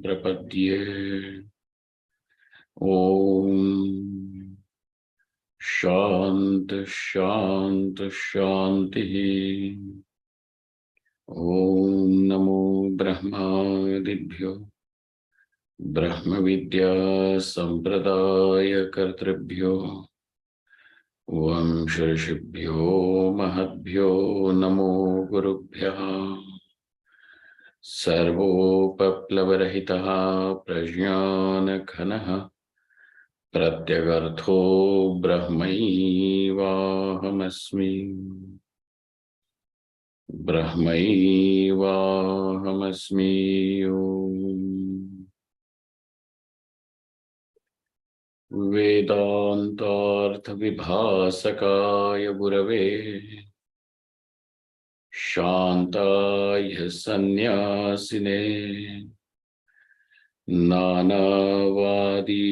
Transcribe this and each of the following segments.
Prapadye. Om Shant Shant Shanti. Om Namo Brahmadibhyo Brahma Vidya Sampradaya Kartribhyo Vamshashibhyo Mahadbhyo Namo Gurubhyaha Sarvopaplavarahitaha Prajnanakanaha Pratyagartho Brahmaivahamasmi Brahmaivahamasmi Om Vedantartha Vibhasakaya Gurave Shantaya Sannyasine Nanavadi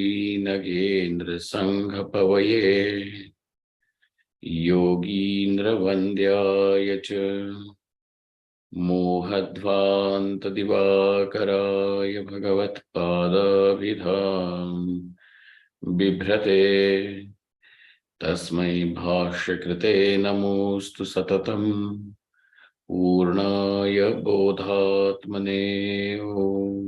Nagendra Sanghapavaye Yogindra Vandyaya Cha Mohadvanta Divakaraya Bhagavat Padabhidham Bibhrate Tasmai Bhashyakrite Namostu Satatam Purnaya Bodhatmane Om.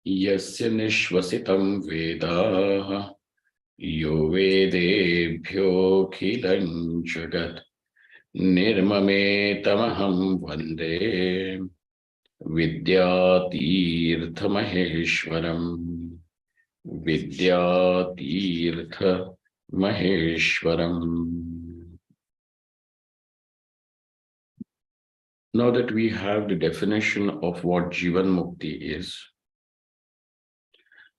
Yasya nishvasitam vedah yo vedebhyo khilam jagat nirmame tamaham vande vidyatirtha maheshwaram vidyatirtha maheshwaram. Now that we have the definition of what Jivanmukti is,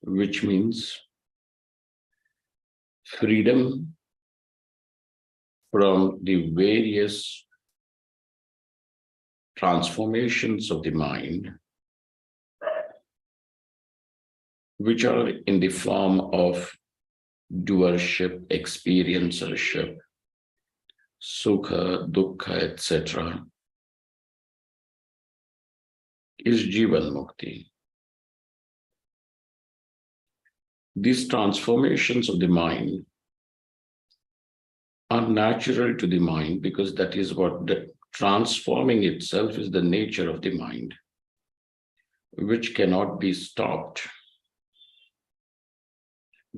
which means freedom from the various transformations of the mind, which are in the form of doership, experiencership, sukha, dukkha, etc., is Jivanmukti. These transformations of the mind are natural to the mind because that is what the transforming itself is the nature of the mind, which cannot be stopped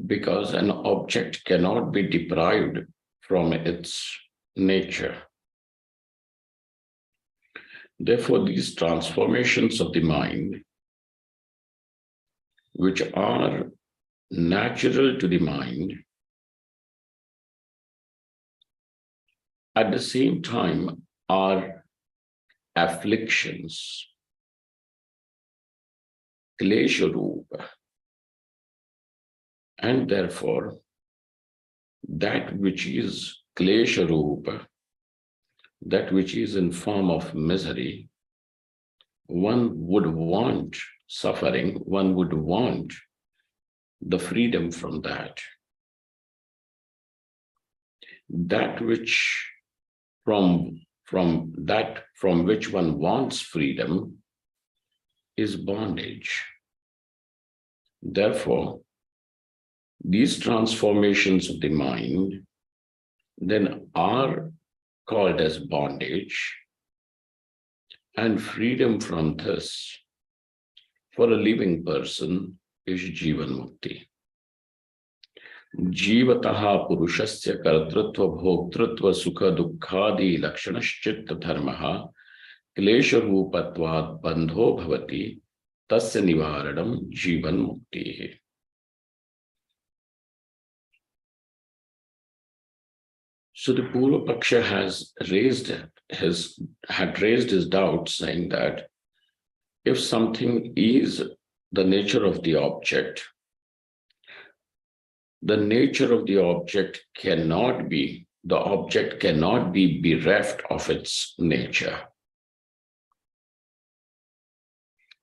because an object cannot be deprived from its nature. Therefore, these transformations of the mind, which are natural to the mind, at the same time are afflictions, klesha rupa, and therefore that which is klesha rupa, that which is in form of misery, one would want suffering, one would want the freedom from that. That which from which one wants freedom is bondage. Therefore, these transformations of the mind then are called as bondage, and freedom from this for a living person is Jivanmukti. Jivataha purushasya kartrutva bhoktrutva sukha dukkhadi lakshanaschitta dharmaha klesha rupatvat bandho bhavati tasya nivaranam Jivanmukti. So the Purva Paksha had raised his doubt, saying that if something is the nature of the object cannot be bereft of its nature.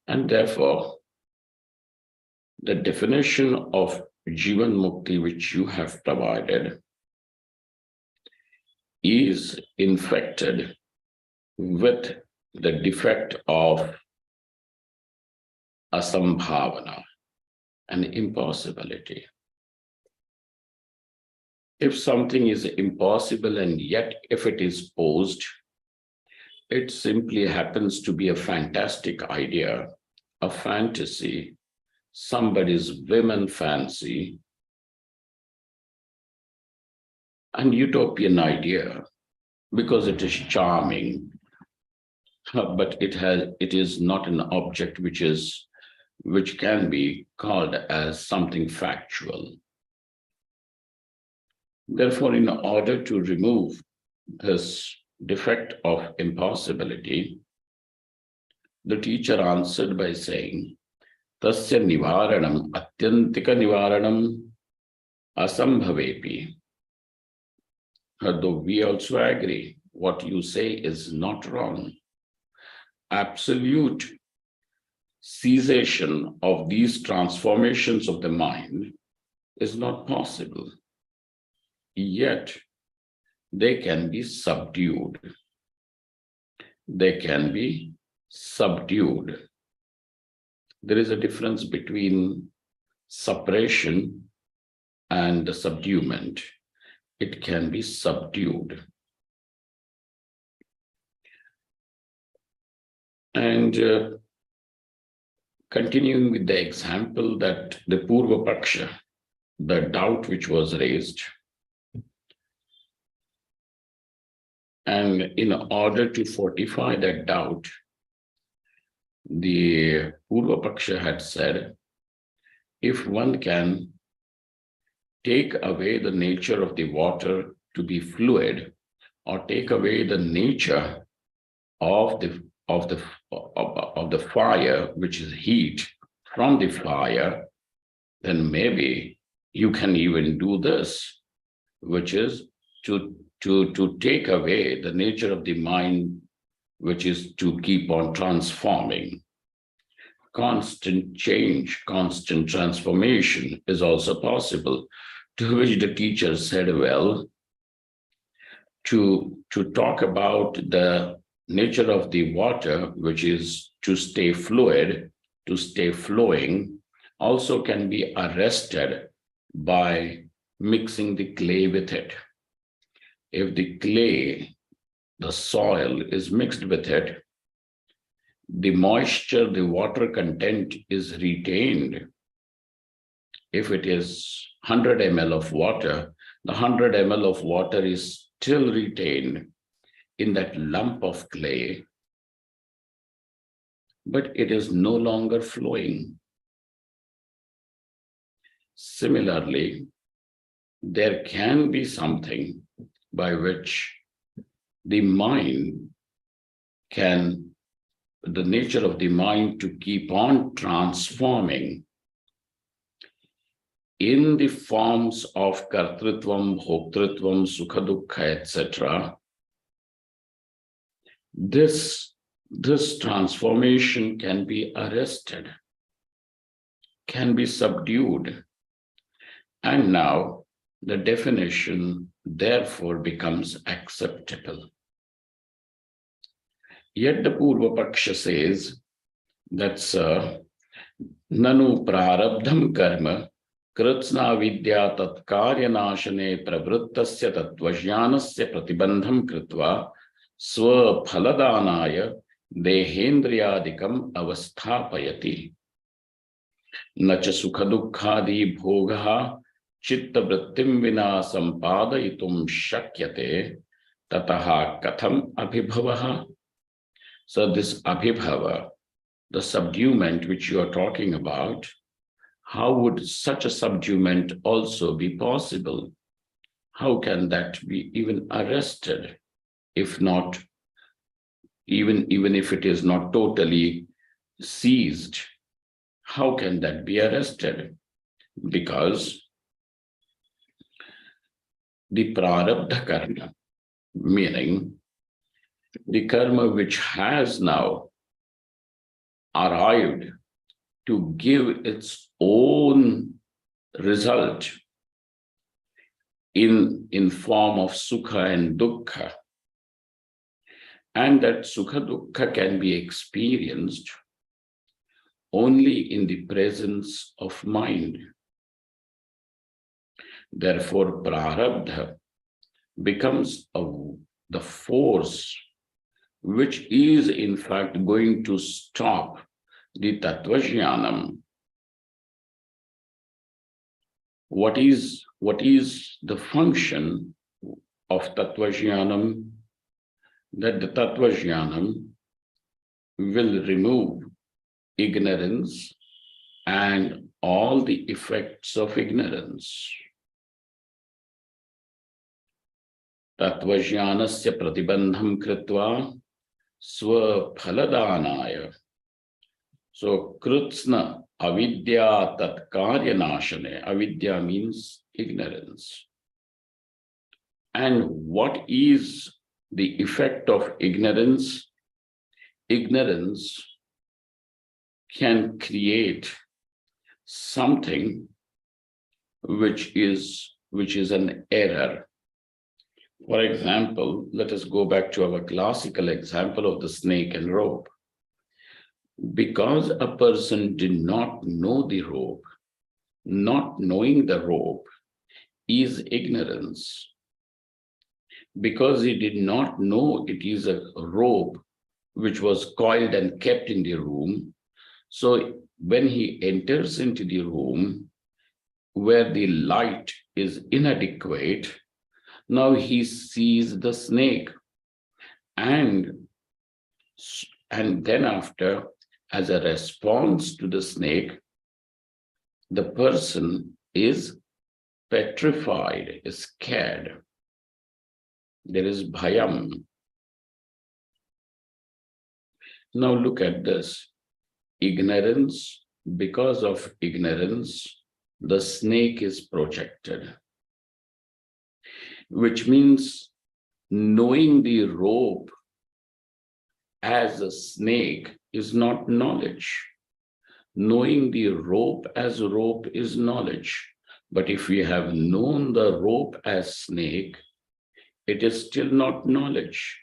And therefore, the definition of Jivanmukti which you have provided is infected with the defect of asambhavana, an impossibility. If something is impossible and yet if it is posed, it simply happens to be a fantastic idea, a fantasy, somebody's women fancy, an utopian idea, because it is charming, but it is not an object which can be called as something factual. Therefore, in order to remove this defect of impossibility, the teacher answered by saying, Tasya nivaranam atyantika nivaranam asambhavepi. Though we also agree, what you say is not wrong. Absolute cessation of these transformations of the mind is not possible. Yet, they can be subdued. They can be subdued. There is a difference between suppression and subduement. It can be subdued. And continuing with the example that the Purva Paksha, the doubt which was raised, and in order to fortify that doubt, the Purva Paksha had said, if one can take away the nature of the water to be fluid, or take away the nature of the fire, which is heat, from the fire, then maybe you can even do this, which is to take away the nature of the mind, which is to keep on transforming. Constant change, constant transformation is also possible, to which the teacher said, well, to talk about the nature of the water, which is to stay fluid, to stay flowing, also can be arrested by mixing the clay with it. If the clay, the soil, is mixed with it, the moisture, the water content is retained. If it is 100 ml of water, the 100 ml of water is still retained in that lump of clay, but it is no longer flowing. Similarly, there can be something by which the mind can, the nature of the mind to keep on transforming in the forms of kartritvam, bhoktritvam, sukha dukkha, etc. This transformation can be arrested, can be subdued. And now the definition therefore becomes acceptable. Yet the Purva Paksha says that nanu prarabdham karma kritsna vidya tatkarya nashane pravrittasya tatvajnanasya pratibandham kritva swa phaladanaya dehendriyadikam avasthapayati nacha sukha dukkhadi bhogaha chitta vrittim vina sampadayitum shakyate tataha katham abhibhavaha. So this abhibhava, the subduement which you are talking about, how would such a subduement also be possible? How can that be even arrested, if not, even if it is not totally seized? How can that be arrested? Because the prarabdha karma, meaning the karma which has now arrived to give its own result, in form of sukha and dukkha. And that sukha dukkha can be experienced only in the presence of mind. Therefore, prarabdha becomes the force which is in fact going to stop the tattvajnanam. What is the function of tattvajnanam? That the tattvajnanam will remove ignorance and all the effects of ignorance. Tattvajnanasya pratibandham kritva swaphaladhanaya. So krutsna avidya tatkarya nashane. Avidya means ignorance. And what is the effect of ignorance? Ignorance can create something which is an error. For example, let us go back to our classical example of the snake and rope. Because a person did not know the rope, not knowing the rope is ignorance. Because he did not know it is a rope which was coiled and kept in the room, so when he enters into the room where the light is inadequate, now he sees the snake. And then after, as a response to the snake, the person is petrified, is scared. There is bhayam. Now look at this. Ignorance, because of ignorance, the snake is projected. Which means knowing the rope as a snake is not knowledge. Knowing the rope as a rope is knowledge. But if we have known the rope as snake, it is still not knowledge.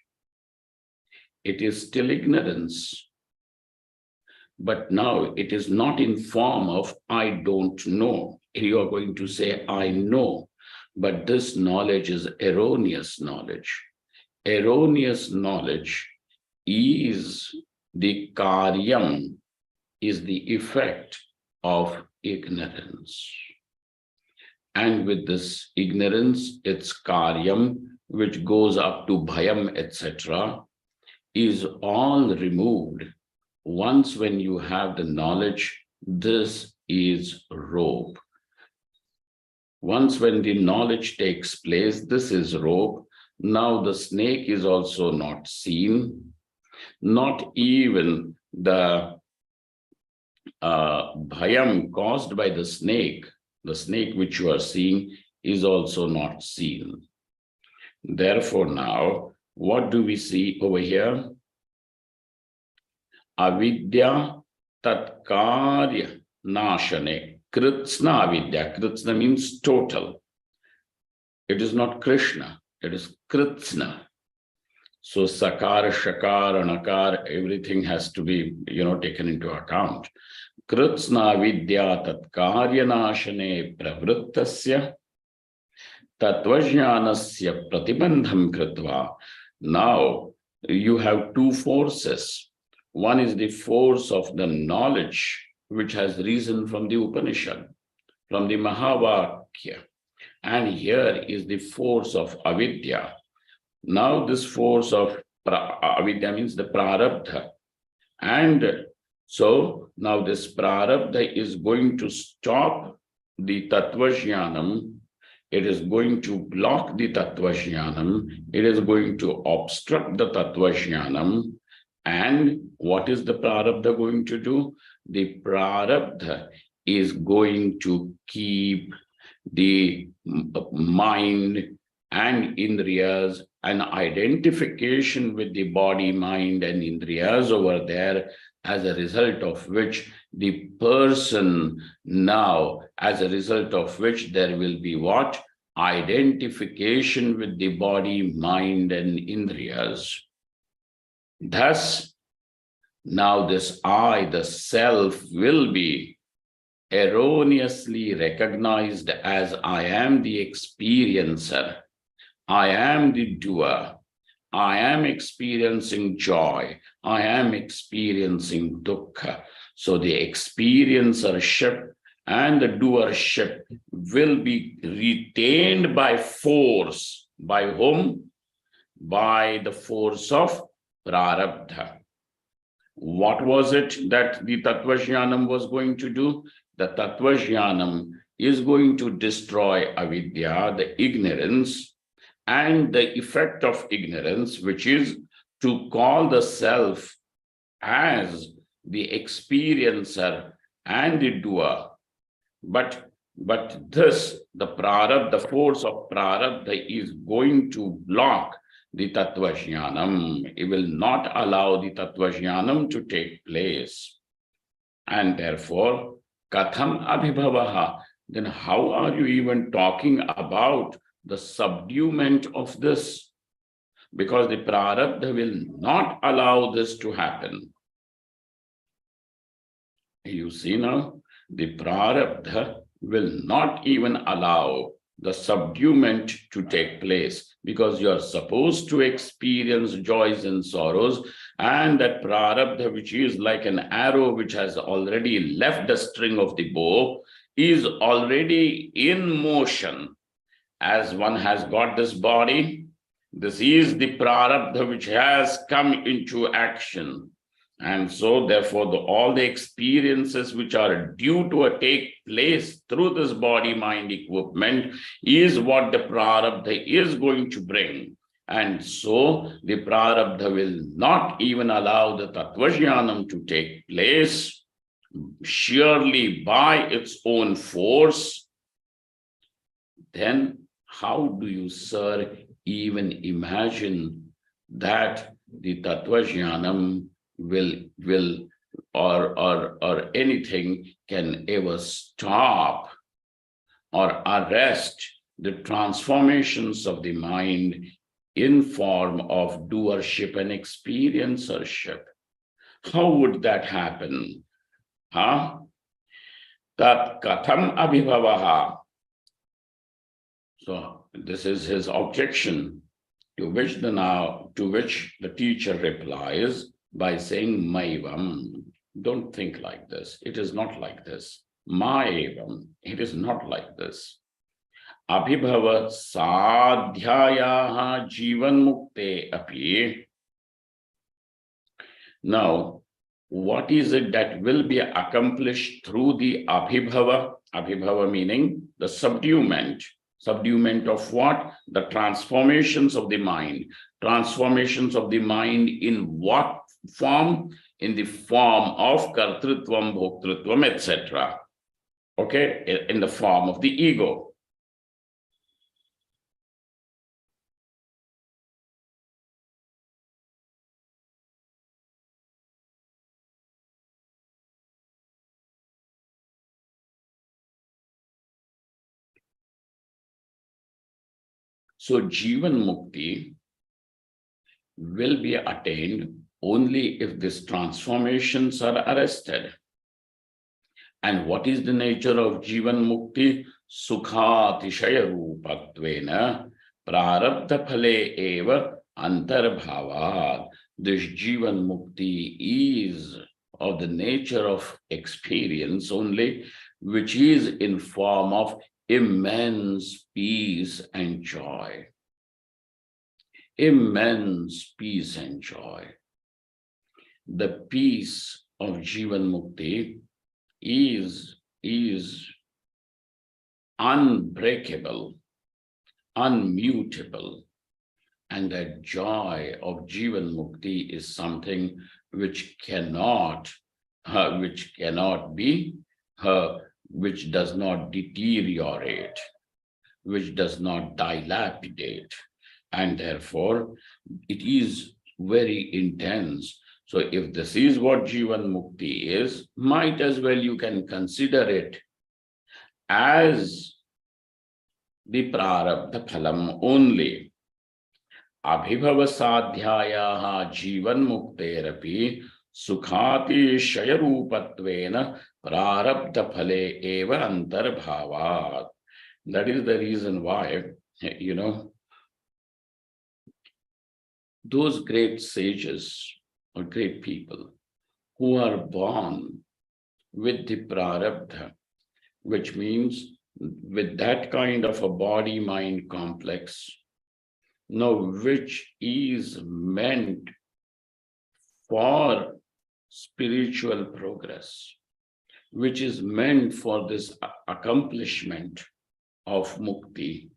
It is still ignorance. But now it is not in form of I don't know. You are going to say I know. But this knowledge is erroneous knowledge. Erroneous knowledge is the karyam, is the effect of ignorance. And with this ignorance, its karyam, which goes up to bhayam, etc., is all removed. Once when you have the knowledge, this is rope. Once when the knowledge takes place, this is rope. Now the snake is also not seen. Not even the bhayam caused by the snake which you are seeing is also not seen. Therefore now, what do we see over here? Avidya tatkarya nashane. Kritsna avidya. Kritsna means total. It is not Krishna, it is Kritsna. So sakar, shakar, anakar, everything has to be, taken into account. Kritsna avidya tatkarya nashane pravrittasya tattvajnanasya pratibandham kritva. Now you have two forces. One is the force of the knowledge which has risen from the Upanishad, from the Mahavakya. And here is the force of avidya. Now this force of avidya means the prarabdha. And so now this prarabdha is going to stop the tattvajnanam. It is going to block the tattvajnanam. It is going to obstruct the tattvajnanam. And what is the prarabdha going to do? The prarabdha is going to keep the mind and indriyas, an identification with the body, mind, and indriyas over there, as a result of which the person now, as a result of which there will be what? identification with the body, mind, and indriyas. Thus, now this I, the self, will be erroneously recognized as I am the experiencer, I am the doer, I am experiencing joy, I am experiencing dukkha. So the experiencership and the doership will be retained by force. By whom? By the force of prarabdha. What was it that the Tattvajnanam was going to do? The Tattvajnanam is going to destroy avidya, the ignorance, and the effect of ignorance, which is to call the self as the experiencer and the doer. But this, the prarabdha, the force of prarabdha is going to block the Tattvajnanam. It will not allow the Tattvajnanam to take place. And therefore, katham abhibhavaha, then how are you even talking about the subduement of this? Because the prarabdha will not allow this to happen. You see now, the prarabdha will not even allow the subduement to take place, because you are supposed to experience joys and sorrows, and that prarabdha, which is like an arrow which has already left the string of the bow, is already in motion. As one has got this body, this is the prarabdha which has come into action. And so, therefore, all the experiences which are due to take place through this body-mind equipment is what the prarabdha is going to bring. And so, the prarabdha will not even allow the Tattvajnanam to take place sheerly by its own force. Then, how do you, sir, even imagine that the Tattvajnanam will or anything can ever stop or arrest the transformations of the mind in form of doership and experiencership? How would that happen? Tat katham abhibhavaha. So this is his objection, to which the teacher replies by saying maivam. Don't think like this. It is not like this. Maevam. It is not like this. Abhibhava sadhyayaha jivanmukte api. Now, what is it that will be accomplished through the abhibhava? Abhibhava meaning the subduement. Subduement of what? The transformations of the mind. Transformations of the mind in what form? In the form of kartrutvam, bhoktrutvam, etc. Okay, in the form of the ego. So Jivanmukti will be attained only if these transformations are arrested. And what is the nature of Jivanmukti? Sukhatishaya rupatvena prarabdha phale eva antarbhavat. This Jivanmukti is of the nature of experience only, which is in form of immense peace and joy. Immense peace and joy. The peace of Jivanmukti is unbreakable, unmutable, and the joy of Jivanmukti is something which cannot be, which does not deteriorate, which does not dilapidate, and therefore it is very intense. So if this is what Jivanmukti is, might as well you can consider it as the prarabdha phalam only. Abhibhava sadhyayaha jivan mukterapi sukhati shayarupatvena prarabdha phale eva antarbhavat. That is the reason why, those great sages or great people who are born with the prarabdha, which means with that kind of a body-mind complex, which is meant for spiritual progress, which is meant for this accomplishment of mukti,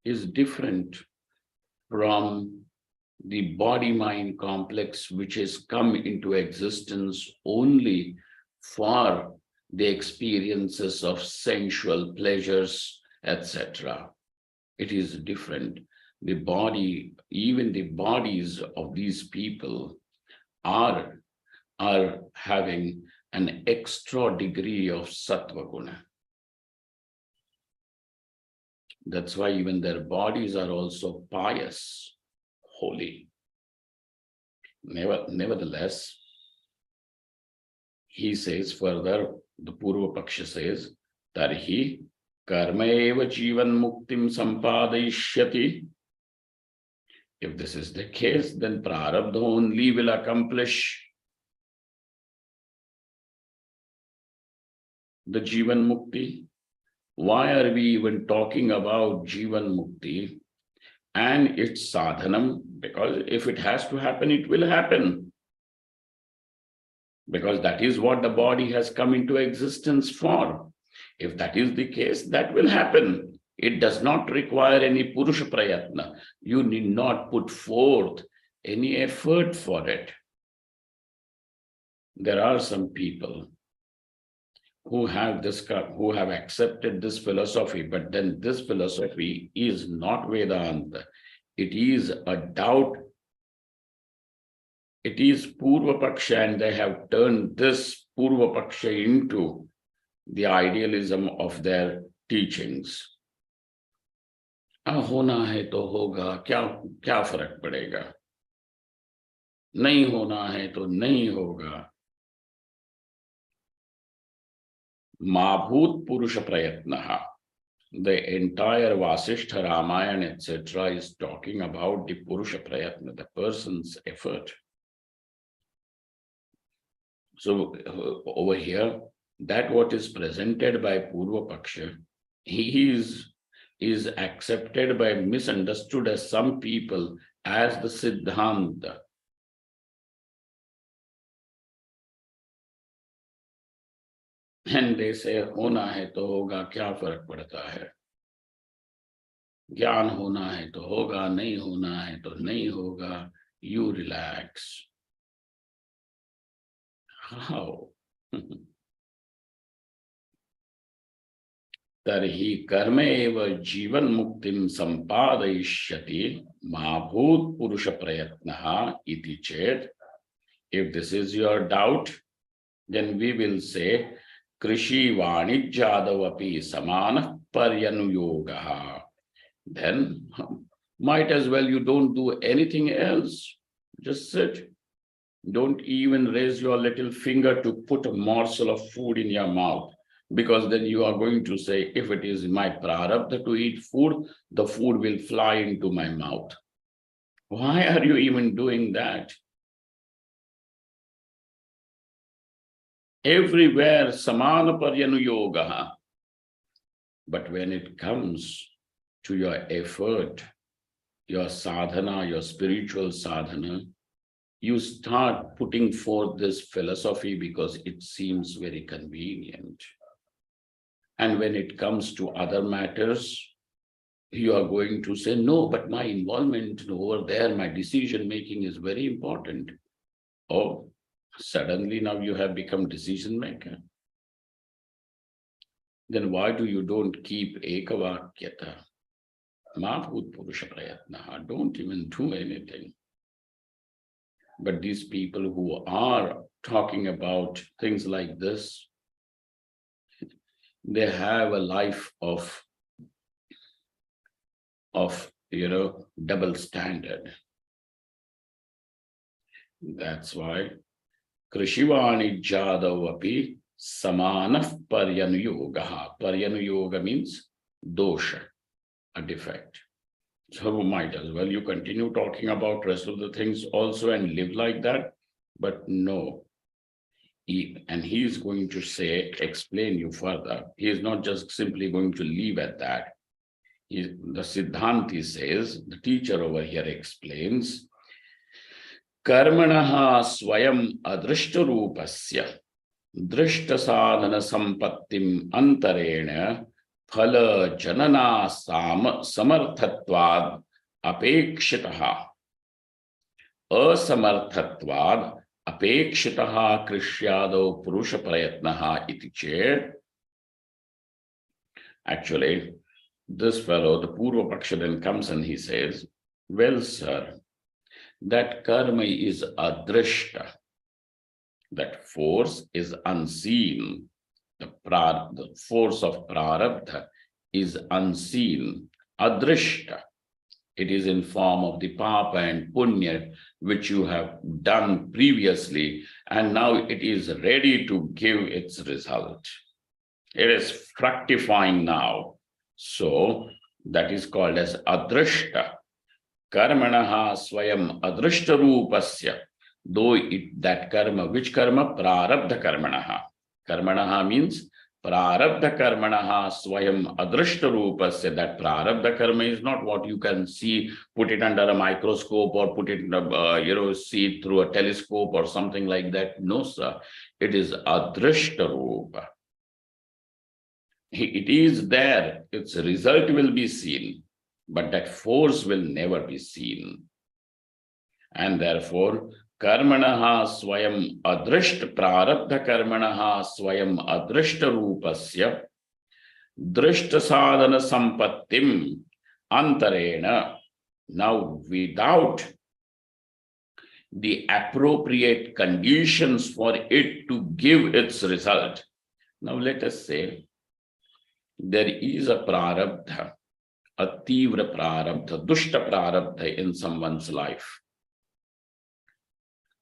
is different from the body-mind complex, which has come into existence only for the experiences of sensual pleasures, etc. It is different. The body, even the bodies of these people are having an extra degree of sattva guna. That's why even their bodies are also pious, holy. Nevertheless, he says further, the Purva Paksha says, Tarhi karma eva jivanmuktim sampadayishyati. If this is the case, then prarabdha only will accomplish the Jivanmukti. Why are we even talking about Jivanmukti and its sadhanam? Because if it has to happen, it will happen. Because that is what the body has come into existence for. If that is the case, that will happen. It does not require any purusha prayatna. You need not put forth any effort for it. There are some people who have accepted this philosophy, but then this philosophy is not Vedanta. It is a doubt. It is Purva Paksha, and they have turned this Purva Paksha into the idealism of their teachings. होना है तो होगा, क्या फर्क पड़ेगा, नहीं होना है तो नहीं होगा. Mabhut Purusha Prayatnaha. The entire Vasishtha Ramayana, etc., is talking about the Purusha Prayatna, the person's effort. So over here, that what is presented by Purva Paksha, he is accepted by, misunderstood as some people as the Siddhanta. And they say, होना है तो होगा, क्या फर्क पड़ता है, ज्ञान होना है तो होगा, नहीं होना है तो नहीं होगा. You relax. How? तर्हि कर्म एव जीवन मुक्तिं संपादयिष्यति महाभूत पुरुष प्रयत्नः इति चेत्. If this is your doubt, then we will say कृषि वाणिज्यादवपि समानः पर्यनुयोगः. Then might as well you don't do anything else. Just sit. Don't even raise your little finger to put a morsel of food in your mouth, because then you are going to say, if it is my prarabdha to eat food, the food will fly into my mouth. Why are you even doing that? Everywhere samana paryanuyogaha. But when it comes to your effort, your sadhana, your spiritual sadhana, you start putting forth this philosophy because it seems very convenient. And when it comes to other matters, you are going to say, no, but my involvement over there, my decision making is very important. Oh, suddenly now you have become decision maker. Then why do you don't keep ekavakyata? Mabhut purusha prayatnaha. Don't even do anything. But these people who are talking about things like this, they have a life of of, double standard. That's why Krishivani Jadav api samanah paryanuyogaha. Paryanuyoga means dosha, a defect. So we might as well you continue talking about rest of the things also and live like that, but no. And he is going to say, explain you further. He is not just simply going to leave at that. The Siddhanti says, the teacher over here explains, Karmanaha swayam adrishta rupasya drishta sadhana sampattim antarena phala janana samarthatvad apekshitaha asamarthatvad apekshitaha krishyado purusha prayatnaha iti chet. Actually, this fellow, the Purva Paksha, then comes and he says, well, sir, that karma is adrishta. That force is unseen. The force of prarabdha is unseen. Adrishta. It is in form of the papa and punya, which you have done previously, and now it is ready to give its result. It is fructifying now. So that is called as adrishta. Karmanaha swayam adrishta rupasya. Though that karma, which karma? Prarabdha karmanaha. Karmanaha means prarabdha karmanaha swayam adrishta rupasya. That prarabdha karma is not what you can see, put it under a microscope or put it, see it through a telescope or something like that. No, sir. It is adrishta rupa. It is there, its result will be seen, but that force will never be seen. And therefore, karmanaha swayam adrishta prarabdha karmanaha swayam adrishta rupasya drishta sadhana sampattim antarena. Now, without the appropriate conditions for it to give its result. Now, let us say, there is a prarabdha, a tivra prarabdha, dushta prarabdha in someone's life.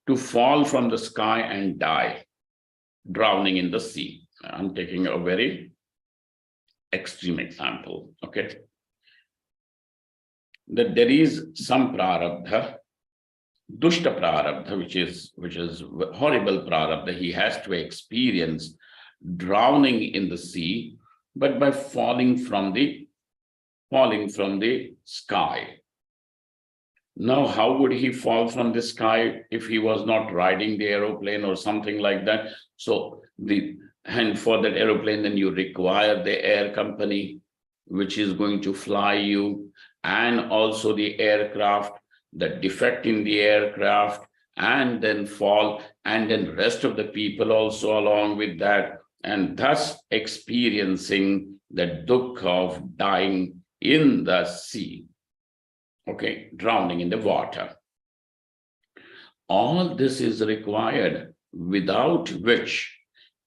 To fall from the sky and die, drowning in the sea. I'm taking a very extreme example, okay? That there is some prarabdha, dushta prarabdha, which is horrible prarabdha. He has to experience drowning in the sea, but by falling from the sky. Now, how would he fall from the sky if he was not riding the aeroplane or something like that? So and for that aeroplane, then you require the air company, which is going to fly you, and also the aircraft, the defect in the aircraft, and then fall, and then rest of the people also along with that, and thus experiencing the dukkha of dying in the sea, okay, drowning in the water. All this is required, without which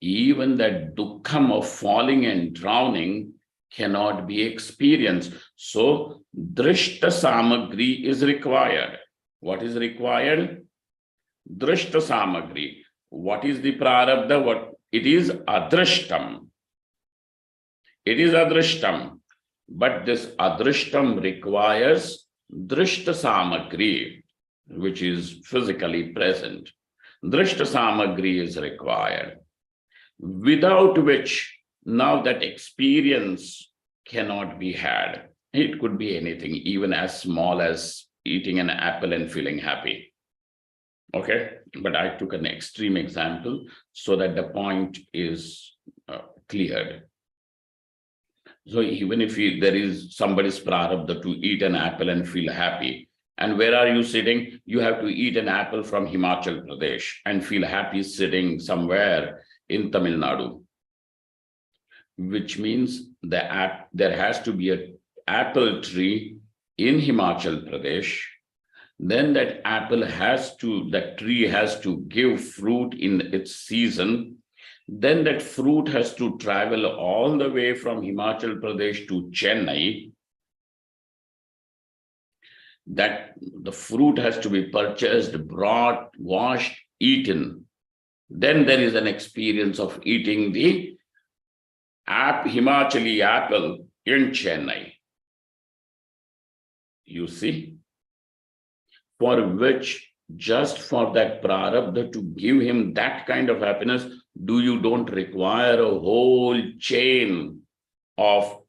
even that dukkham of falling and drowning cannot be experienced. So, drishta samagri is required. What is required? Drishta samagri. What is the prarabdha? What it is? Adrishtam. It is adrishtam. But this adrishtam requires drishta samagri, which is physically present. Drishta samagri is required, without which now that experience cannot be had. It could be anything, even as small as eating an apple and feeling happy. Okay, but I took an extreme example so that the point is cleared. So even if there is somebody's prarabdha to eat an apple and feel happy, and where are you sitting? You have to eat an apple from Himachal Pradesh and feel happy sitting somewhere in Tamil Nadu, which means there has to be an apple tree in Himachal Pradesh. Then that tree has to give fruit in its season. Then that fruit has to travel all the way from Himachal Pradesh to Chennai. that the fruit has to be purchased, brought, washed, eaten. Then there is an experience of eating the Himachali apple in Chennai. You see, for which, just for that prarabdha to give him that kind of happiness, don't require a whole chain of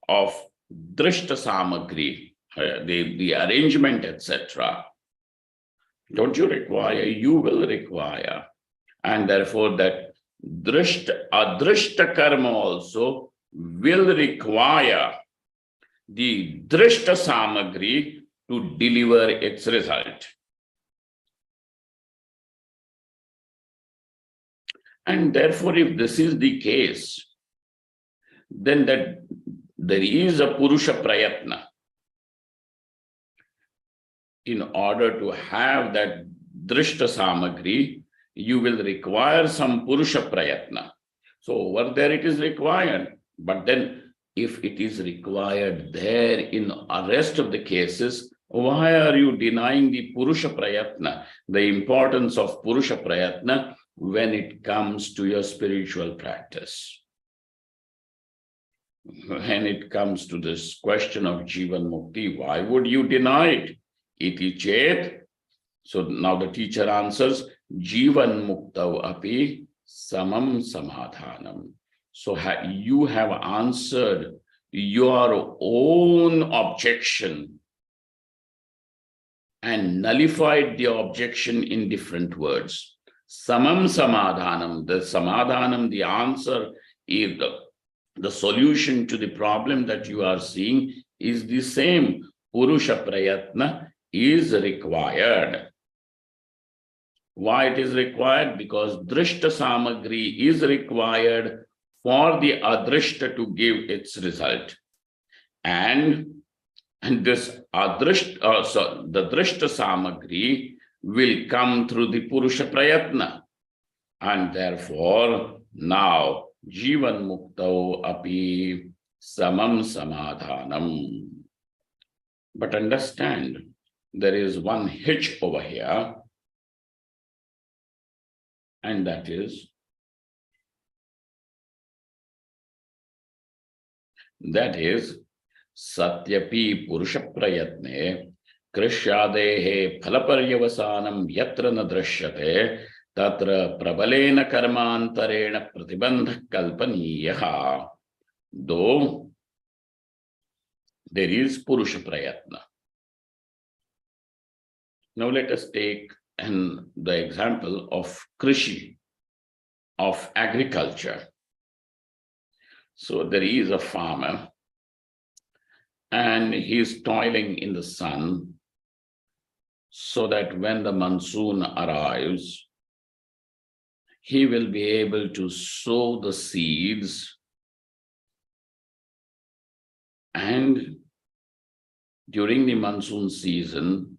drishta samagri, the arrangement, etc. Don't you require? You will require. And therefore that adrishta karma also will require the drishta samagri to deliver its result. And therefore, if this is the case, then that there is a purusha prayatna. In order to have that drishta samagri, you will require some purusha prayatna. So over there it is required. But then if it is required there in the rest of the cases, why are you denying the purusha prayatna, the importance of purusha prayatna when it comes to your spiritual practice? When it comes to this question of Jivanmukti, why would you deny it? Iti chet. So now the teacher answers, Jivanmuktau api samam samadhanam. So you have answered your own objection and nullified the objection in different words. Samam samadhanam, the samadhanam, the answer is the solution to the problem that you are seeing is the same. Purusha prayatna is required. Why it is required? Because drishta samagri is required for the adrishta to give its result. And this adrishta, the drishta samagri will come through the purusha prayatna. And therefore, now, Jivanmuktau api samam samadhanam. But understand, there is one hitch over here, and that is Satyapi Purusha Prayatne Krishyadehe Phalaparyavasanam Yatra na Drishyate Tatra Prabalena Karmantarena Pratibandha Kalpaniyaha. Though there is Purusha Prayatna. Now let us take the example of Krishi, of agriculture. So there is a farmer and he is toiling in the sun so that when the monsoon arrives, he will be able to sow the seeds, and during the monsoon season,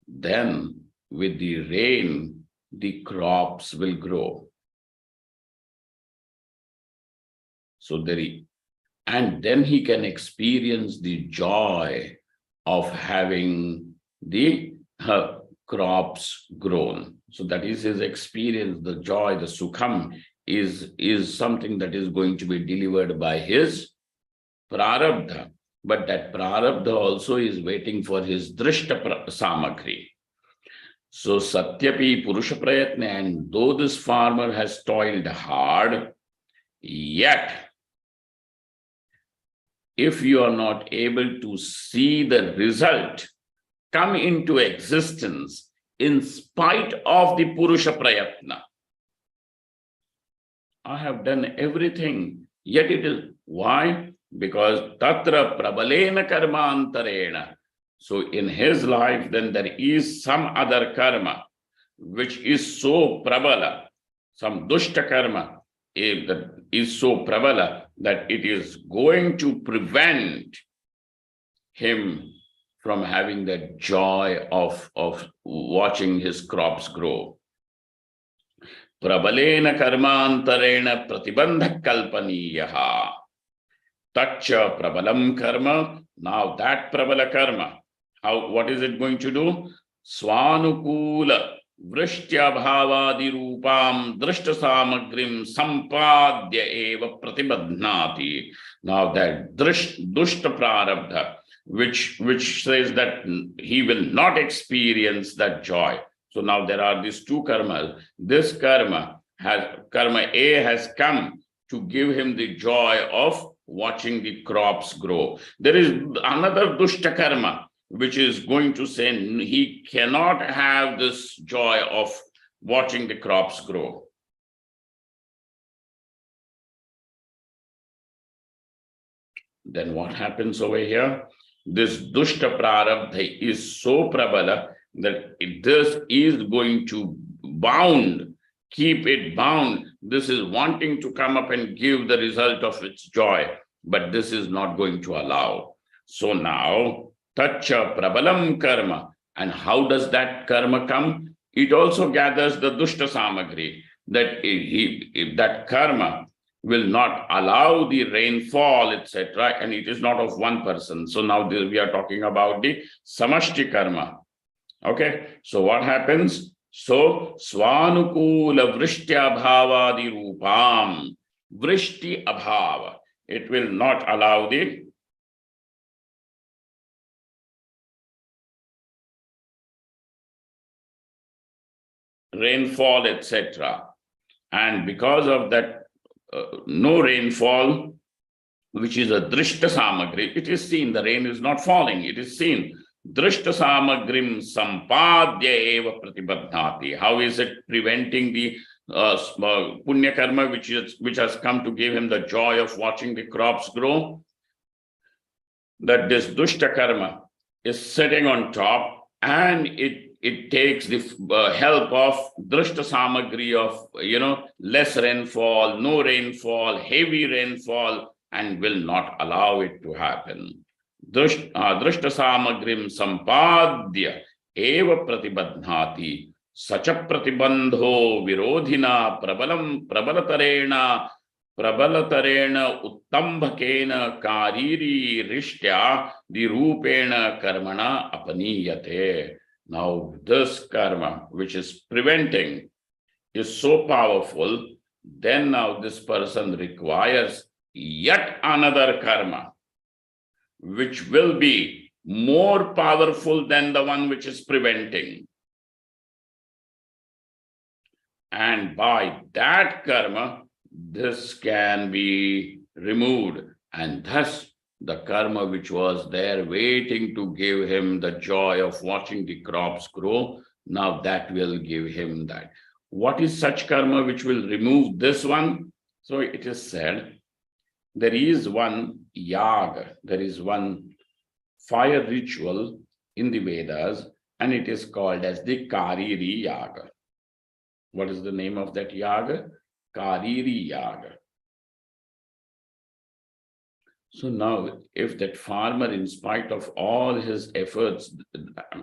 then with the rain, the crops will grow. So and then he can experience the joy of having the crops grown. So that is his experience, the joy, the sukham is something that is going to be delivered by his prarabdha. But that prarabdha also is waiting for his drishta samagri. So Satyapi Purusha Prayatna, and though this farmer has toiled hard, yet if you are not able to see the result come into existence in spite of the Purusha Prayatna, I have done everything, yet it is, why? Because Tatra Prabalena Karmantarena. So in his life, then there is some other karma which is so prabala, some dushta karma that is so prabala that it is going to prevent him from having that joy of watching his crops grow. Prabalena karmantarena pratibandha kalpaniyaha. Tacha prabalam karma. Now that prabala karma, what is it going to do? Swanukula Vrishtya bhavadi rupam drishta samagrim sampadya eva pratibadhnati. Now that dushta prarabdha, which says that he will not experience that joy. So now there are these two karmas. This karma A has come to give him the joy of watching the crops grow. There is another dushta karma which is going to say he cannot have this joy of watching the crops grow. Then what happens over here? This dushta prarabdha is so prabala that this is going to keep it bound. This is wanting to come up and give the result of its joy, but this is not going to allow. So now, tacha prabalam karma. And how does that karma come? It also gathers the dushta samagri, that if that karma will not allow the rainfall, etc., and it is not of one person. So now we are talking about the samashti karma. Okay, so what happens? So swanukula vrishtya bhavadi rupam, vrishti abhava. It will not allow the rainfall, etc. And because of that no rainfall, which is a drishta samagri, it is seen, the rain is not falling, it is seen. Drishta samagrim sampadya eva pratibadhnati. How is it preventing the punya karma which has come to give him the joy of watching the crops grow? That this dushta karma is sitting on top, and it takes the help of drishta samagri of, less rainfall, no rainfall, heavy rainfall, and will not allow it to happen. Drishta samagrim sampadya eva pratibadhnati sacha pratibandho virodhina prabalatarena uttambhakena kariri rishtya dirupena karmana apaniyate. Now this karma, which is preventing, is so powerful, then now this person requires yet another karma, which will be more powerful than the one which is preventing. And by that karma, this can be removed. And thus, the karma which was there waiting to give him the joy of watching the crops grow, now that will give him that. What is such karma which will remove this one? So it is said, there is one yaga, there is one fire ritual in the Vedas, and it is called as the Kariri Yaga. What is the name of that yaga? Kariri Yaga. So now, if that farmer, in spite of all his efforts,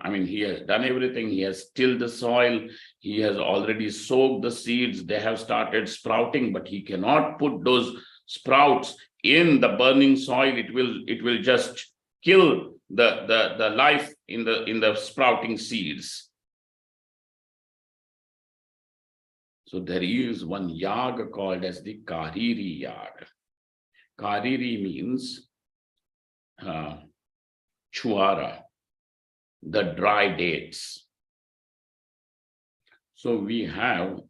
he has done everything, he has tilled the soil, he has already soaked the seeds, they have started sprouting, but he cannot put those sprouts in the burning soil. It will just kill the life in the sprouting seeds. So there is one yaga called as the Kariri Yaga. Kariri means chuara, the dry dates. So we have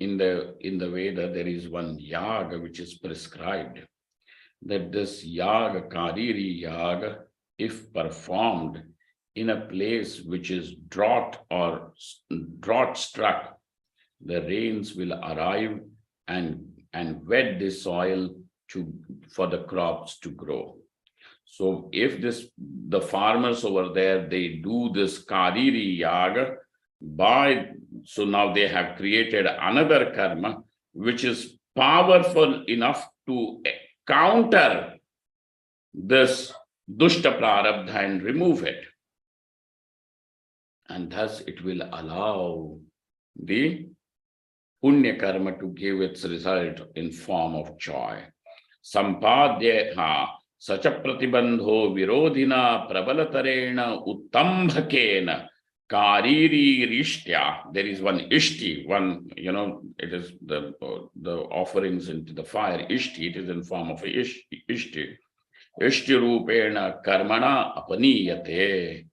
in the Veda, there is one yaga which is prescribed, that this yaga, Kariri Yaga, if performed in a place which is drought struck, the rains will arrive and wet the soil for the crops to grow. So if the farmers over there, they do this Kariri Yaga, so now they have created another karma which is powerful enough to counter this dushta prarabdha and remove it. And thus it will allow the punya karma to give its result in form of joy. Sampadya sacha pratibandho virodhina prabalatareena uttambhakena kariri rishtya. There is one ishti, one, it is the offerings into the fire, ishti, it is in form of a ishti. Ishti rupena karmana apaniyate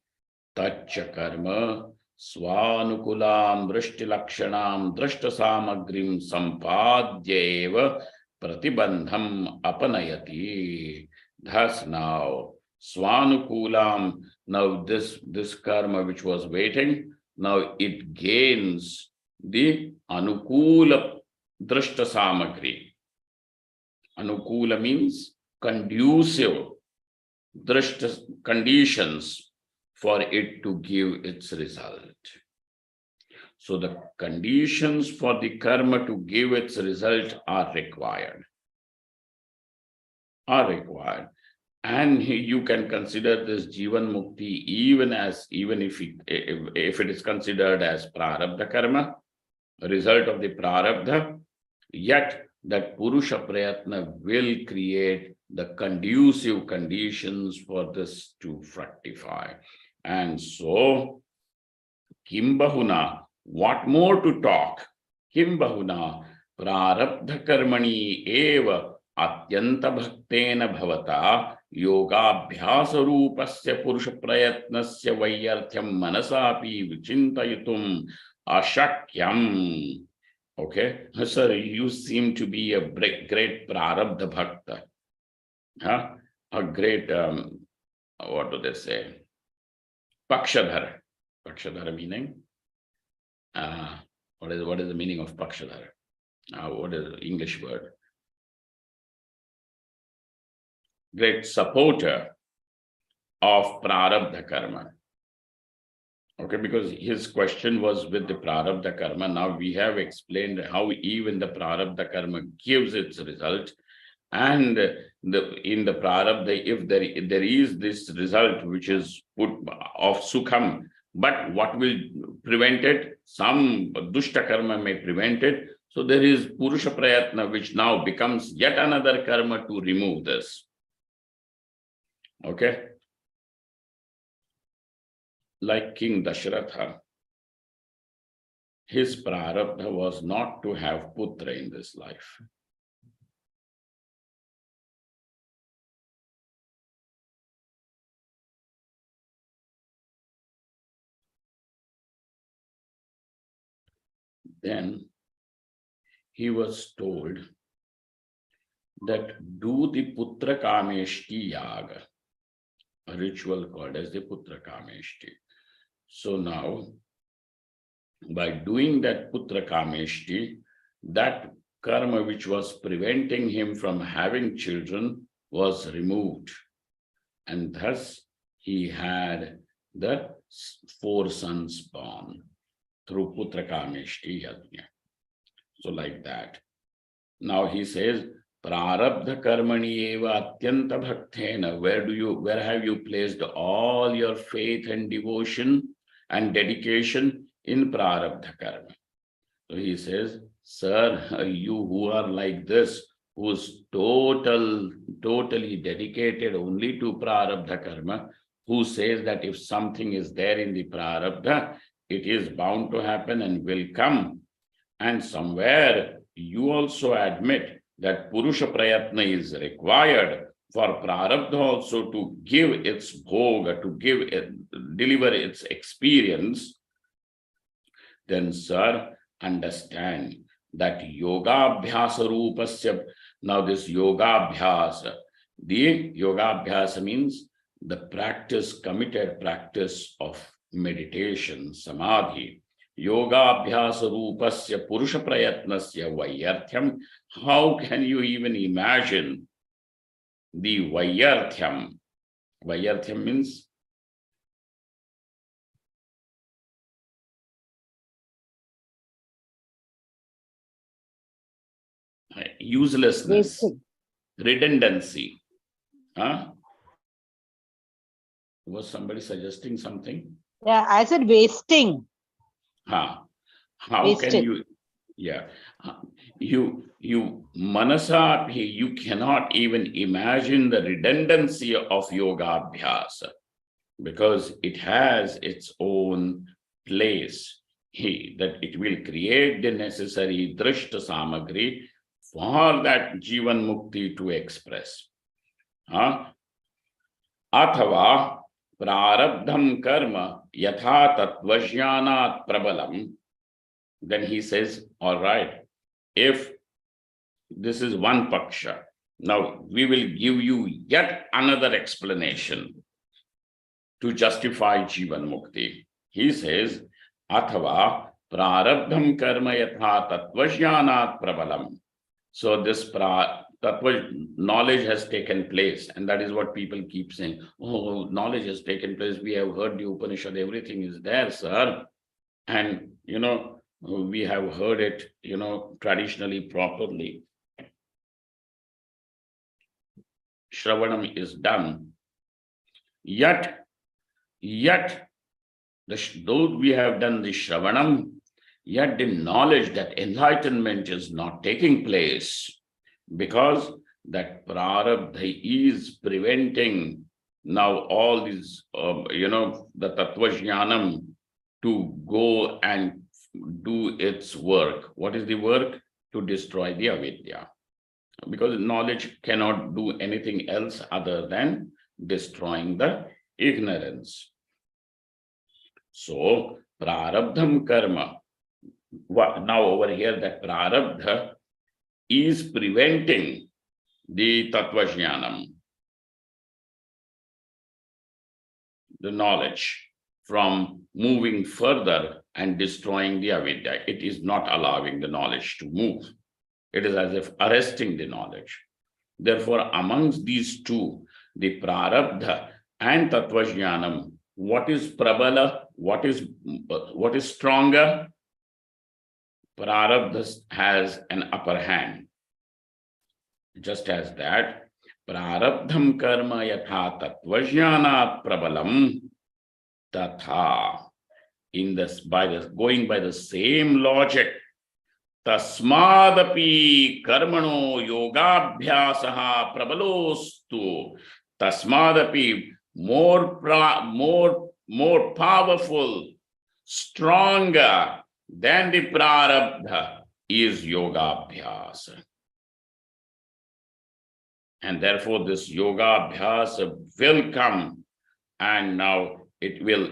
taccha karma swanukulam drishtilakshanam drishtasamagrim sampadyeva pratibandham apanayati. Thus now swanukulam, now this karma which was waiting, now it gains the anukula drishtasamagri. Anukula means conducive conditions for it to give its result. So the conditions for the karma to give its result are required. And you can consider this Jivanmukti even if it is considered as prarabdha karma, a result of the prarabdha, yet that Purusha Prayatna will create the conducive conditions for this to fructify. And so, Kimbahuna, what more to talk? Kimbahuna, prarabdha karmani eva atyanta bhaktena bhavata yogabhyasa rupasya Purusha Prayatnasya vayarthyam manasapi vichintayitum ashakyam. Okay, sir, you seem to be a great prarabdha bhakta. A great, what do they say? Pakshadhara. Pakshadhara meaning? What is the meaning of Pakshadhara? What is the English word? Great supporter of prarabdha karma. Okay, because his question was with the prarabdha karma. Now we have explained how even the prarabdha karma gives its result. And in the prarabdha, if there is this result which is put of sukham, but what will prevent it? Some dushta karma may prevent it. So there is Purusha Prayatna, which now becomes yet another karma to remove this. Okay. Like King Dashratha, his prarabdha was not to have putra in this life. Then he was told that do the putra kameshti yaga, a ritual called as the putra kameshti. So now, by doing that putra kameshti, that karma which was preventing him from having children was removed. And thus he had the 4 sons born through putra kameshti yajna. So like that. Now he says, prarabdha karmani eva atyanta bhaktena. Where have you placed all your faith and devotion and dedication? In prarabdha karma. So he says, sir, you who are like this, who's totally dedicated only to prarabdha karma, who says that if something is there in the prarabdha, it is bound to happen and will come. And somewhere you also admit that Purusha Prayatna is required for prarabdha also to give its bhoga, to deliver its experience. Then, sir, understand that yoga abhyasa rupasya. Now this yoga abhyasa, the yoga abhyasa means the committed practice of meditation, samadhi. Yoga abhyasa rupasya Purusha Prayatnasya vayarthyam. How can you even imagine the vayarthyam? Vayarthyam means uselessness, redundancy. Was somebody suggesting something? Yeah, I said wasting. How can you Yeah. You manasa, you cannot even imagine the redundancy of yoga abhyasa, because it has its own place. That it will create the necessary drishta samagri for that Jivanmukti to express. Athava prarabdham karma yatha tatvajnanat prabalam. Then he says, all right, if this is one paksha, now we will give you yet another explanation to justify Jivan Mukti. He says, Athava prarabdham karma yatha tatvajnanat prabalam. So this tattva knowledge has taken place, and that is what people keep saying. Oh, knowledge has taken place. We have heard the Upanishad, everything is there, sir. And we have heard it, traditionally properly. Shravanam is done. Yet, though we have done the Shravanam, yet the knowledge that enlightenment is not taking place, because that prarabdha is preventing now all these, the tattvajnanam to go and do its work. What is the work? To destroy the avidya. Because knowledge cannot do anything else other than destroying the ignorance. So, prarabdham karma. Now over here, that prarabdha is preventing the tattvajnanam, the knowledge, from moving further and destroying the avidya. It is not allowing the knowledge to move. It is as if arresting the knowledge. Therefore, amongst these two, the prarabdha and tattvajnanam, what is prabala? What is stronger? Prarabdha has an upper hand. Just as that, prarabdham karma yatha tattvajnanat prabalam tatha. Going by the same logic, tasmadapi karmano yogabhyasaha prabalostu. Tasmadapi, more powerful, stronger than the prarabdha is yogabhyasa. And therefore this yogabhyasa will come, and now it will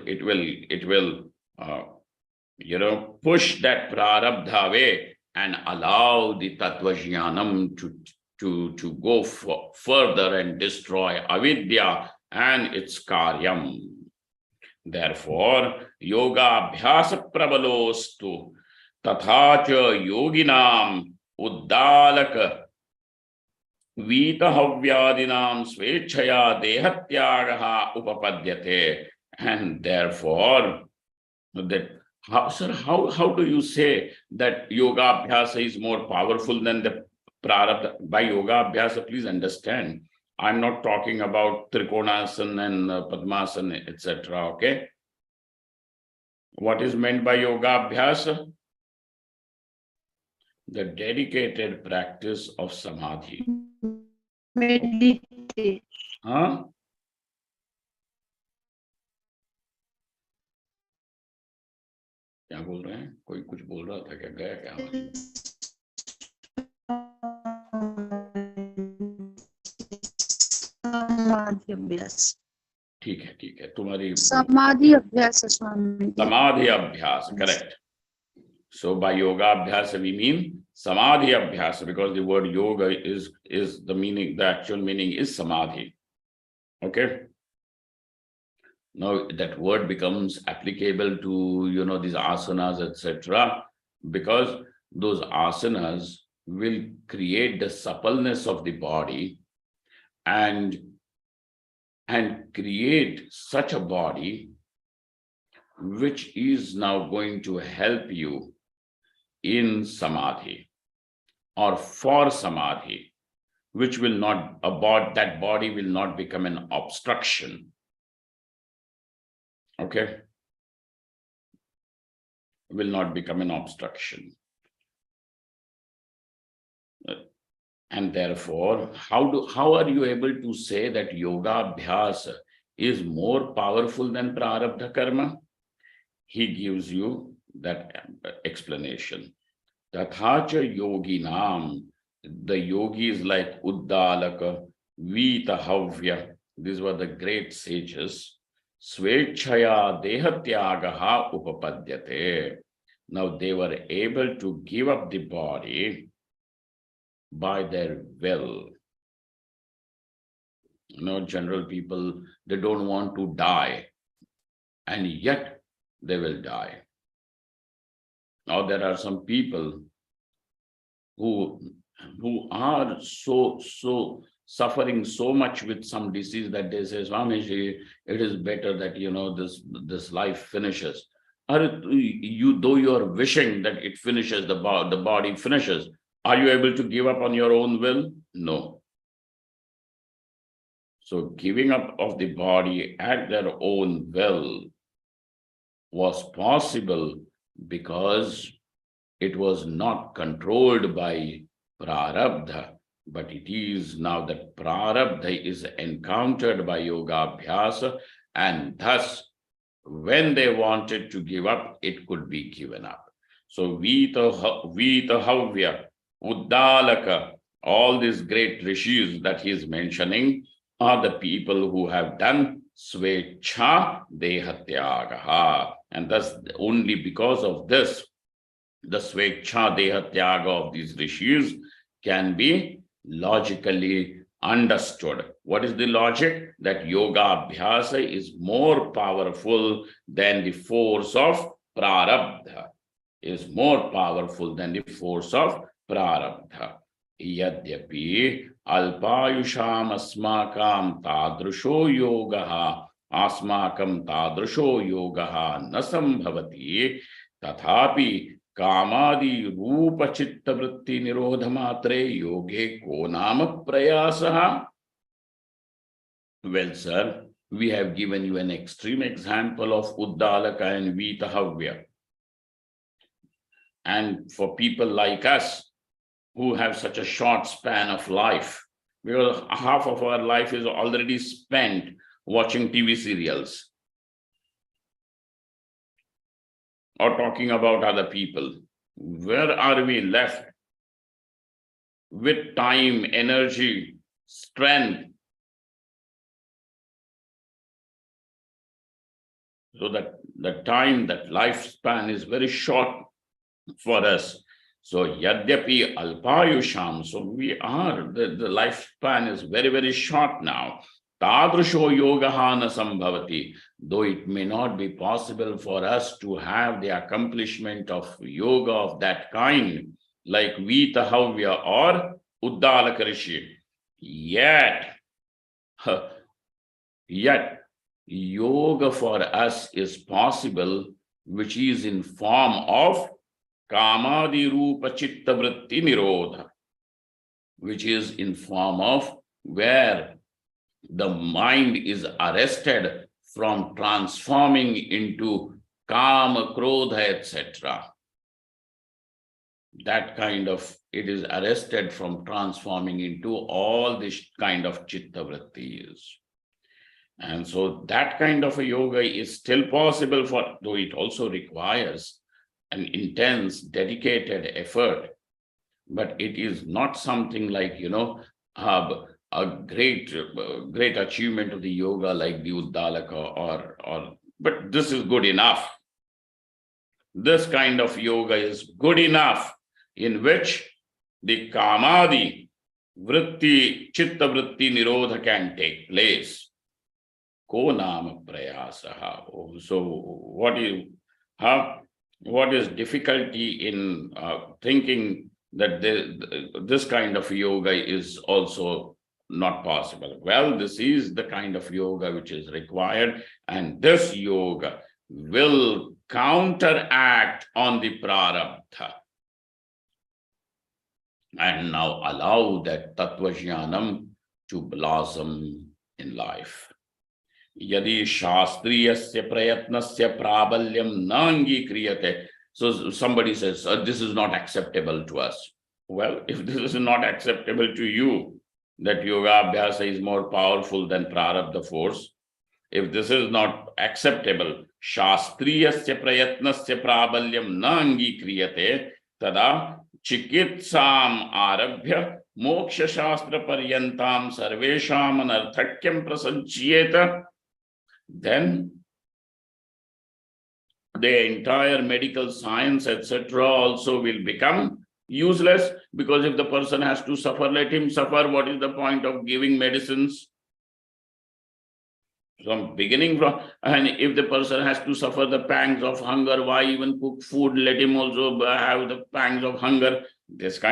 push that prarabdha away and allow the tattvajnanam to go further and destroy avidya and its karyam. Therefore, yoga abhyasa prabalostu tathacha yoginam uddalaka vitahavyadinam svechaya dehatyagaha upapadyate. And therefore, how do you say that yoga abhyasa is more powerful than the prarabdha? By yoga abhyasa, please understand, I'm not talking about trikonasana and padmasana, etc. Okay? What is meant by yoga abhyasa? The dedicated practice of samadhi. Meditate. Huh? क्या बोल रहे हैं? कोई कुछ बोल रहा था क्या? गया क्या आवाज? समाधि अभ्यास. ठीक है तुम्हारी समाधि अभ्यास. samadhi abhyas, correct. So by yoga abhyasa we mean samadhi abhyasa, because the word yoga is the meaning, the actual meaning is samadhi. Okay. Now that word becomes applicable to these asanas, etc., because those asanas will create the suppleness of the body and create such a body which is now going to help you in samadhi or for samadhi, which will not, that body will not become an obstruction. Okay? Will not become an obstruction. And therefore, how are you able to say that yoga abhyas is more powerful than prarabdha karma? He gives you that explanation. Tathacha yoginam, the yogis like Uddalaka, Vitahavya, these were the great sages. Swechaya dehatyagaha upapadyate. Now they were able to give up the body by their will. General people, they don't want to die, and yet they will die. Now there are some people who are so suffering so much with some disease that they say, Swamiji, it is better that this life finishes. Or though you are wishing that it finishes, the body finishes, are you able to give up on your own will? No. So giving up of the body at their own will was possible because it was not controlled by prarabdha, but it is now that prarabdha is encountered by yoga abhyasa, and thus when they wanted to give up, it could be given up. So Vitahavya, Uddalaka, all these great rishis that he is mentioning are the people who have done Svecha Dehatyagaha. And thus only because of this, the Svecha Dehatyaga of these rishis can be logically understood. What is the logic? That yoga abhyasa is more powerful than the force of prarabdha. Is more powerful than the force of prarabdha. Yadyapi alpayusham asmakam tadrusho yogaha asmakam tadrusho yogaha nasambhavati tathapi Kamadi Rupa Chitta Vritti Nirodha Matre Yoge Ko Nama Prayasaha. Well, sir, we have given you an extreme example of Uddalaka and Vitahavya. And for people like us who have such a short span of life, because half of our life is already spent watching TV serials or talking about other people, where are we left with time, energy, strength? So that the time, that lifespan is very short for us. So yadyapi alpayusham, so we are, the lifespan is very, very short now. Tadrusho yogahana sambhavati, though it may not be possible for us to have the accomplishment of yoga of that kind, like Vitahavya or Uddalaka Rishi, yet yoga for us is possible, which is in form of Kamadi Rupa Chitta Vritti Nirodha, which is in form of where the mind is arrested from transforming into Kama, Krodha, etc. That kind of, it is arrested from transforming into all this kind of Chitta Vrittis. And so that kind of a yoga is still possible for, though it also requires an intense, dedicated effort, but it is not something like, a great achievement of the yoga like the Uddalaka but this is good enough. This kind of yoga is good enough in which the Kamadi Vritti, Chitta Vritti Nirodha can take place. Ko nama prayasaha. So what is difficulty in thinking that this kind of yoga is also not possible? Well, this is the kind of yoga which is required, and this yoga will counteract on the prarabdha and now allow that tattva jnanam to blossom in life. Yadi shastriyasya prayatnasya prabalyam na angikriyate. So somebody says, this is not acceptable to us. Well, if this is not acceptable to you, that yoga abhyasa is more powerful than prarabdha force, if this is not acceptable, shastriyasya prayatnasya prabalyam na angikriyate, tada chikitsam arabhya moksha shastra paryantam sarvesham anarthakyam prasanchiyeta, then the entire medical science, etc., also will become useless, because if the person has to suffer, let him suffer. What is the point of giving medicines? From beginning from, and if the person has to suffer the pangs of hunger, why even cook food? Let him also have the pangs of hunger. This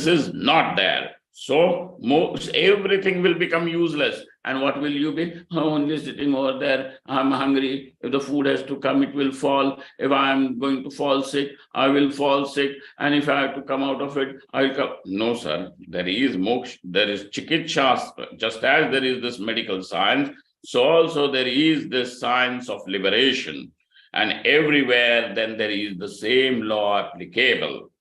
is not there. So most everything will become useless. And what will you be? Only sitting over there. I'm hungry. If the food has to come, it will fall. If I'm going to fall sick, I will fall sick. And if I have to come out of it, I'll come. No, sir. There is moksha, there is chikitsa. Just as there is this medical science, so also there is this science of liberation, and everywhere then there is the same law applicable.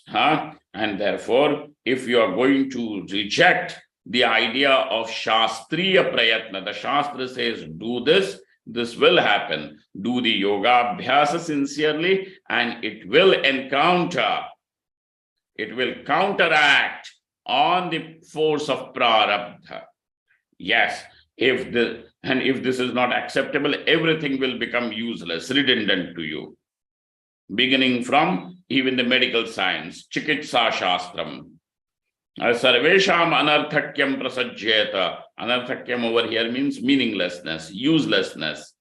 And therefore, if you are going to reject the idea of shastriya prayatna, the shastra says, do this, this will happen. Do the yoga abhyasa sincerely, and it will counteract on the force of prarabdha. Yes, if this is not acceptable, everything will become useless, redundant to you. Beginning from even the medical science, chikitsa shastram. Sarvesham anarthakyam prasajyeta. Anarthakyam over here means meaninglessness, uselessness.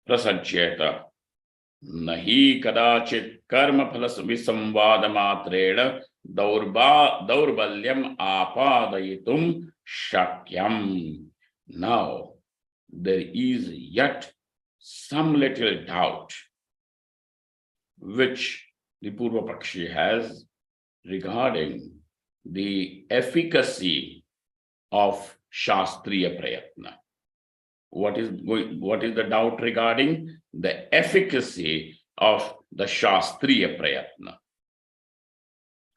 Prasajyeta. Nahi kadachit karma phalas visamvada matreda daurbalyam apadayitum shakyam. Now, there is yet some little doubt which the Purva Pakshi has regarding the efficacy of Shastriya Prayatna. What is the doubt regarding the efficacy of the Shastriya Prayatna?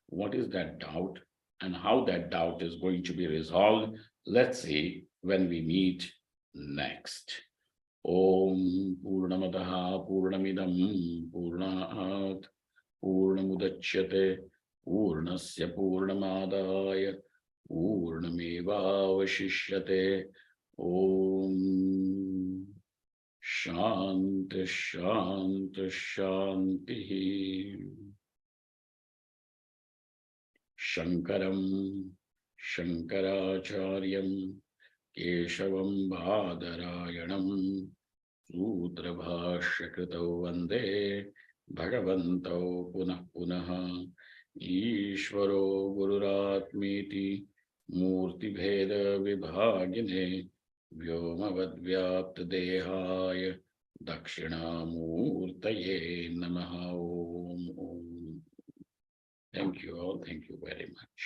What is that doubt, and how that doubt is going to be resolved? Let's see when we meet next. Om Purnamadaha Purnamidam Purnat Purnamudachyate Purnasya Purnamadaya Purnameva Vashishyate. Om Shanti Shanti Shanti. Shankaram Shankaracharyam Keshavam Bhadarayanam Sutrabhashyakrito Vande Bhagavanto Punah Punaha Ishvaro Gururatmiti Murti Bheda Vibhagine Vyomavadvyapta Dehaya Dakshinamurtaye Namaha. Om. Thank you all. Thank you very much.